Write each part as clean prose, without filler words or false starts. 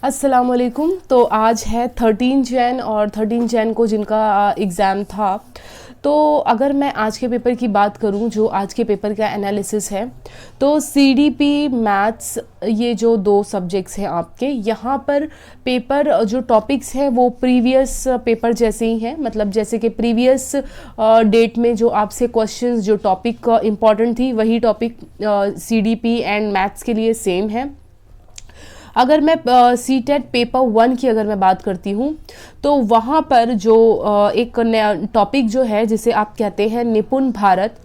अस्सलाम वालेकुम। तो आज है 13 जैन और 13 जैन को जिनका एग्ज़ाम था, तो अगर मैं आज के पेपर की बात करूं, जो आज के पेपर का एनालिसिस है, तो सीडीपी मैथ्स ये जो दो सब्जेक्ट्स हैं आपके, यहाँ पर पेपर जो टॉपिक्स हैं वो प्रीवियस पेपर जैसे ही हैं। मतलब जैसे कि प्रीवियस डेट में जो आपसे क्वेश्चंस जो टॉपिक इम्पॉर्टेंट थी वही टॉपिक सीडीपी एंड मैथ्स के लिए सेम है। अगर मैं सी टेट पेपर 1 की अगर मैं बात करती हूँ, तो वहाँ पर जो एक नया टॉपिक जो है जिसे आप कहते हैं निपुण भारत,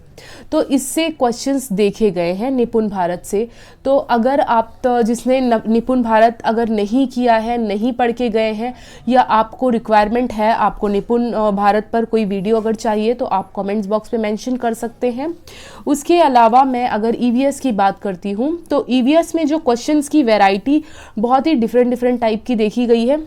तो इससे क्वेश्चंस देखे गए हैं निपुण भारत से। तो अगर आप जिसने निपुण भारत अगर नहीं किया है, नहीं पढ़ के गए हैं, या आपको रिक्वायरमेंट है, आपको निपुण भारत पर कोई वीडियो अगर चाहिए, तो आप कमेंट्स बॉक्स पे मेंशन कर सकते हैं। उसके अलावा मैं अगर ईवीएस की बात करती हूँ, तो ईवीएस में जो क्वेश्चंस की वैरायटी बहुत ही डिफरेंट टाइप की देखी गई है।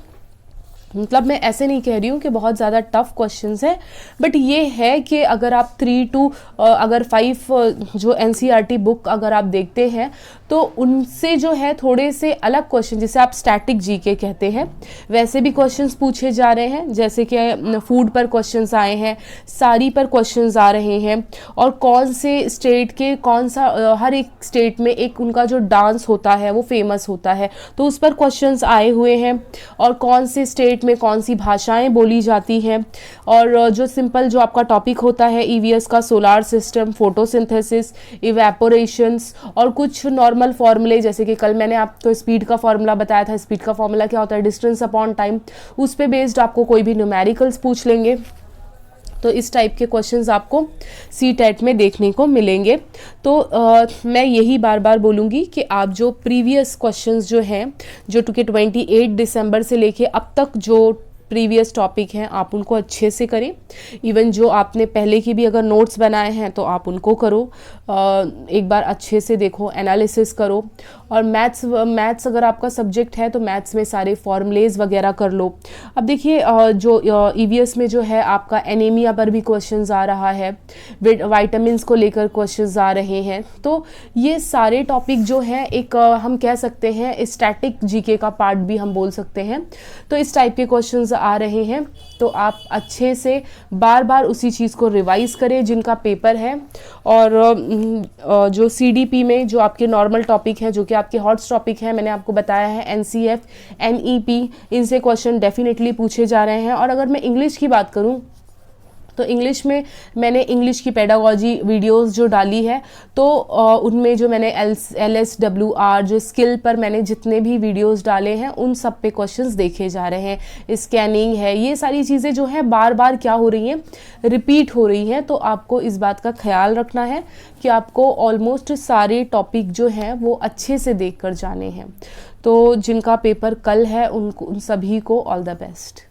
मतलब मैं ऐसे नहीं कह रही हूँ कि बहुत ज़्यादा टफ क्वेश्चंस है, बट ये है कि अगर आप 3 to अगर 5 जो एनसीईआरटी बुक अगर आप देखते हैं, तो उनसे जो है थोड़े से अलग क्वेश्चन, जिसे आप स्टैटिक जीके कहते हैं, वैसे भी क्वेश्चंस पूछे जा रहे हैं। जैसे कि फूड पर क्वेश्चंस आए हैं, साड़ी पर क्वेश्चंस आ रहे हैं, और कौन से स्टेट के कौन सा हर एक स्टेट में एक उनका जो डांस होता है वो फेमस होता है, तो उस पर क्वेश्चंस आए हुए हैं। और कौन से स्टेट में कौन सी भाषाएं बोली जाती हैं, और जो सिंपल जो आपका टॉपिक होता है ईवीएस का, सोलार सिस्टम, फोटोसिंथेसिस, इवेपोरेशंस, और कुछ नॉर्मल फॉर्मूले, जैसे कि कल मैंने आपको स्पीड का फॉर्मूला बताया था। स्पीड का फॉर्मूला क्या होता है? Distance upon time. उस पे बेस्ड आपको कोई भी न्यूमेरिकल्स पूछ लेंगे। तो इस टाइप के क्वेश्चंस आपको सी टेट में देखने को मिलेंगे। तो मैं यही बार बार बोलूँगी कि आप जो प्रीवियस क्वेश्चंस जो हैं, जो कि 28 दिसंबर से लेके अब तक जो प्रीवियस टॉपिक हैं, आप उनको अच्छे से करें। इवन जो आपने पहले की भी अगर नोट्स बनाए हैं तो आप उनको करो, एक बार अच्छे से देखो, एनालिसिस करो। और मैथ्स अगर आपका सब्जेक्ट है तो मैथ्स में सारे फॉर्मूलेज वगैरह कर लो। अब देखिए जो ईवीएस में जो है आपका एनीमिया पर भी क्वेश्चंस आ रहा है, विटामिन्स को लेकर क्वेश्चंस आ रहे हैं। तो ये सारे टॉपिक जो हैं एक हम कह सकते हैं स्टैटिक जीके का पार्ट भी हम बोल सकते हैं। तो इस टाइप के क्वेश्चंस आ रहे हैं, तो आप अच्छे से बार बार उसी चीज़ को रिवाइज करें जिनका पेपर है। और जो सीडीपी में जो आपके नॉर्मल टॉपिक हैं, जो कि आपके हॉट्स टॉपिक हैं, मैंने आपको बताया है एनसीएफ, एनईपी, इनसे क्वेश्चन डेफिनेटली पूछे जा रहे हैं। और अगर मैं इंग्लिश की बात करूं, तो इंग्लिश में मैंने इंग्लिश की पेडागॉजी वीडियोस जो डाली है, तो उनमें जो मैंने LSWR जो स्किल पर मैंने जितने भी वीडियोस डाले हैं, उन सब पे क्वेश्चंस देखे जा रहे हैं। स्कैनिंग है, ये सारी चीज़ें जो हैं बार बार क्या हो रही हैं, रिपीट हो रही हैं। तो आपको इस बात का ख्याल रखना है कि आपको ऑलमोस्ट सारे टॉपिक जो हैं वो अच्छे से देख कर जाने हैं। तो जिनका पेपर कल है उन सभी को ऑल द बेस्ट।